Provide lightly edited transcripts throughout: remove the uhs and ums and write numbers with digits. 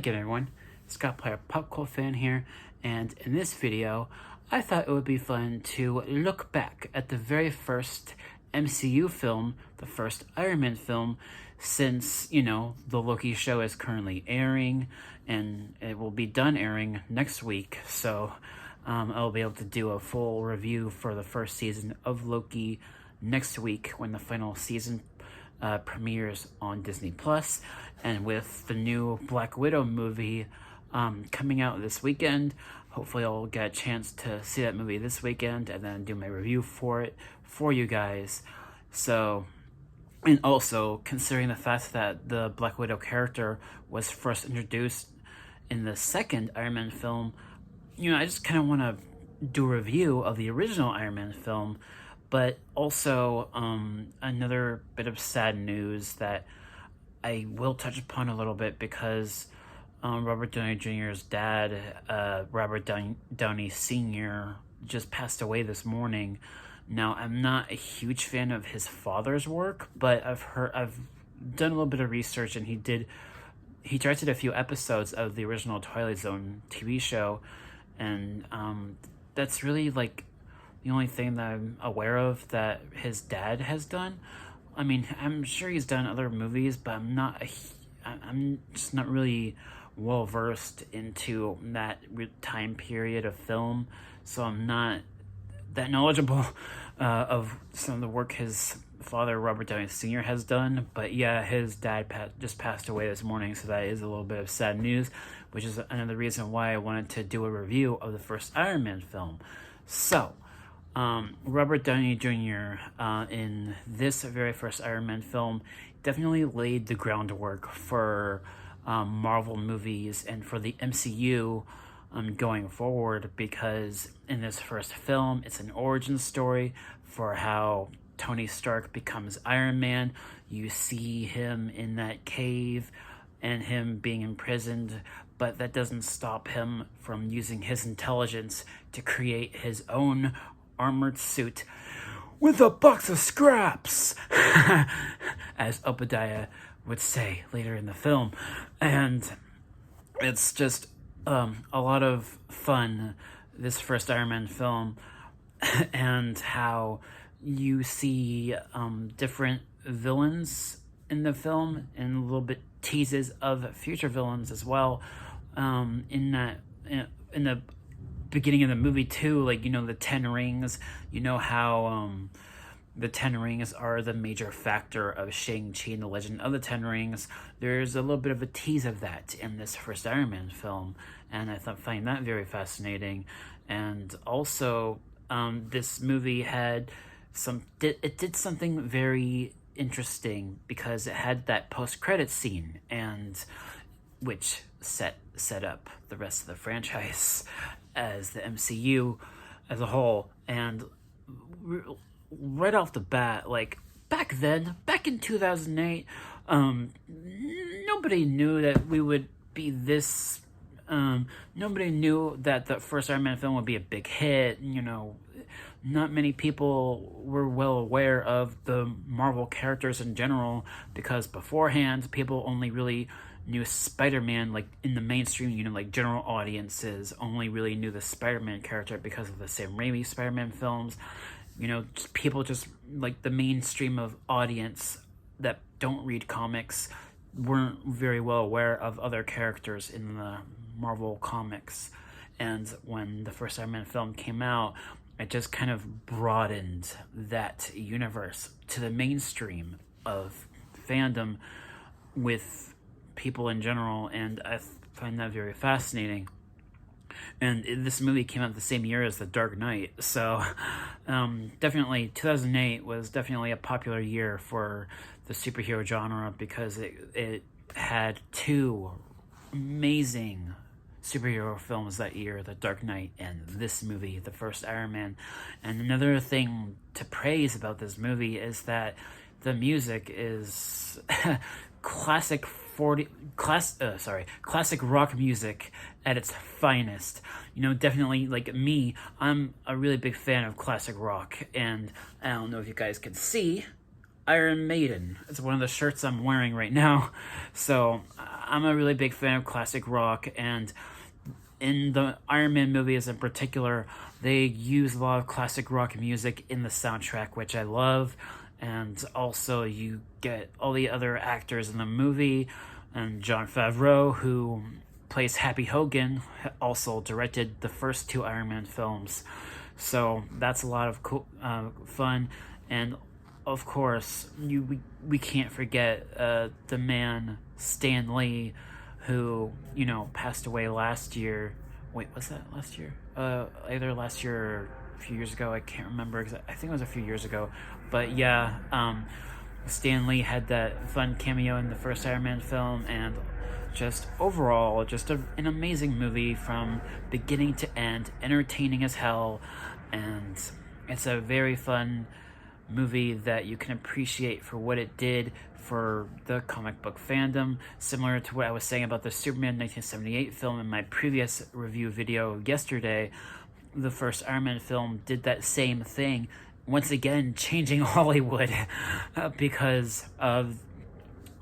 again, everyone. Scott Player Pop Cult Fan here, and in this video, I thought it would be fun to look back at the very first MCU film, the first Iron Man film, since, the Loki show is currently airing, and it will be done airing next week, so I'll be able to do a full review for the first season of Loki next week when the final season premieres on Disney Plus, and with the new Black Widow movie coming out this weekend, hopefully I'll get a chance to see that movie this weekend and then do my review for it for you guys. So, and also considering the fact that the Black Widow character was first introduced in the second Iron Man film, I just kind of want to do a review of the original Iron Man film. But also, another bit of sad news that I will touch upon a little bit because Robert Downey Jr.'s dad, Robert Downey Sr., just passed away this morning. Now, I'm not a huge fan of his father's work, but I've done a little bit of research, and he directed a few episodes of the original Twilight Zone TV show, and that's really the only thing that I'm aware of that his dad has done. I mean, I'm sure he's done other movies, but I'm just not really well versed into that time period of film, so I'm not that knowledgeable of some of the work his father, Robert Downey Sr., has done. But yeah, his dad just passed away this morning, so that is a little bit of sad news, which is another reason why I wanted to do a review of the first Iron Man film. So, Robert Downey Jr. In this very first Iron Man film definitely laid the groundwork for Marvel movies and for the MCU going forward, because in this first film, it's an origin story for how Tony Stark becomes Iron Man. You see him in that cave and him being imprisoned, but that doesn't stop him from using his intelligence to create his own armored suit with a box of scraps, as Obadiah would say later in the film. And it's just a lot of fun, this first Iron Man film, and how you see different villains in the film and a little bit teases of future villains as well. In the beginning of the movie too, the 10 rings, how the 10 rings are the major factor of Shang-Chi and the Legend of the 10 Rings. There's a little bit of a tease of that in this first Iron Man film, and I find that very fascinating. And also, this movie had it did something very interesting because it had that post-credit scene, and which set up the rest of the franchise as the MCU as a whole. And right off the bat, back in 2008, nobody knew that we would be this, nobody knew that the first Iron Man film would be a big hit. Not many people were well aware of the Marvel characters in general, because beforehand, people only really knew Spider-Man, in the mainstream, general audiences only really knew the Spider-Man character because of the Sam Raimi Spider-Man films. People just, the mainstream of audience that don't read comics weren't very well aware of other characters in the Marvel comics. And when the first Iron Man film came out, it just kind of broadened that universe to the mainstream of fandom with people in general, and I find that very fascinating. And this movie came out the same year as The Dark Knight, so definitely 2008 was definitely a popular year for the superhero genre, because it had two amazing superhero films that year, The Dark Knight and this movie, the first Iron Man. And another thing to praise about this movie is that the music is classic rock music at its finest. Definitely, me, I'm a really big fan of classic rock, and I don't know if you guys can see, Iron Maiden. It's one of the shirts I'm wearing right now. So I'm a really big fan of classic rock, and in the Iron Man movies in particular, they use a lot of classic rock music in the soundtrack, which I love. And also you get all the other actors in the movie, and Jon Favreau, who plays Happy Hogan, also directed the first 2 Iron Man films. So that's a lot of cool, fun. And of course, we can't forget the man Stan Lee, who, you know, passed away last year. Wait, was that last year? Either last year or a few years ago. I can't remember. I think it was a few years ago. But yeah, Stan Lee had that fun cameo in the first Iron Man film, and just overall, just an amazing movie from beginning to end, entertaining as hell, and it's a very fun movie that you can appreciate for what it did for the comic book fandom, similar to what I was saying about the Superman 1978 film in my previous review video yesterday. The first Iron Man film did that same thing, once again changing Hollywood because of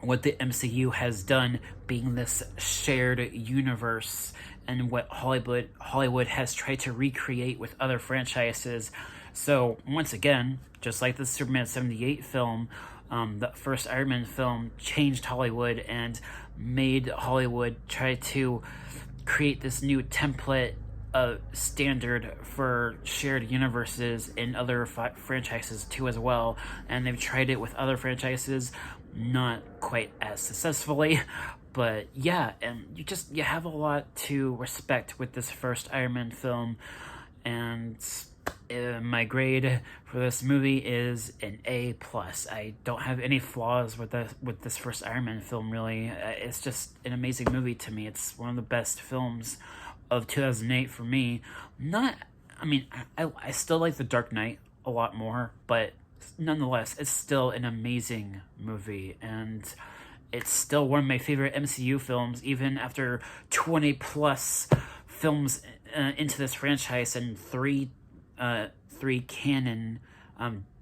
what the MCU has done, being this shared universe, and what Hollywood has tried to recreate with other franchises. So once again, just like the Superman 78 film, the first Iron Man film changed Hollywood and made Hollywood try to create this new template standard for shared universes in other franchises too as well. And they've tried it with other franchises, not quite as successfully, but yeah, and you have a lot to respect with this first Iron Man film. And my grade for this movie is an A+. I don't have any flaws with this first Iron Man film, really. It's just an amazing movie to me. It's one of the best films of 2008 for me. I still like The Dark Knight a lot more, but nonetheless, it's still an amazing movie, and it's still one of my favorite MCU films, even after 20 plus films into this franchise, and three canon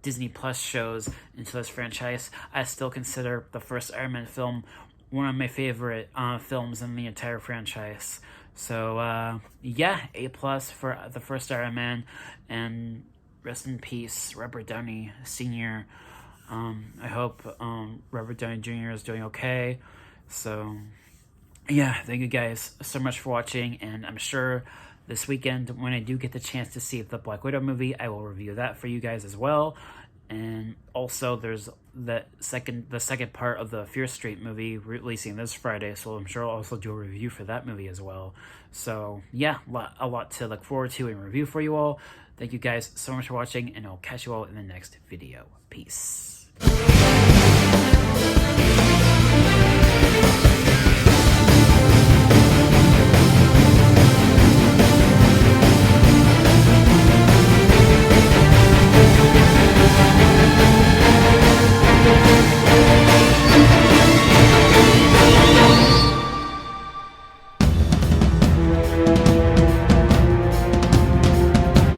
Disney Plus shows into this franchise. I still consider the first Iron Man film one of my favorite films in the entire franchise. So yeah, A+ for the first Iron Man, and rest in peace, Robert Downey Sr. I hope Robert Downey Jr. is doing okay. So yeah, thank you guys so much for watching, and I'm sure this weekend, when I do get the chance to see the Black Widow movie, I will review that for you guys as well. And also, there's the second part of the Fear Street movie releasing this Friday, so I'm sure I'll also do a review for that movie as well. So yeah, a lot to look forward to and review for you all. Thank you guys so much for watching, and I'll catch you all in the next video. Peace.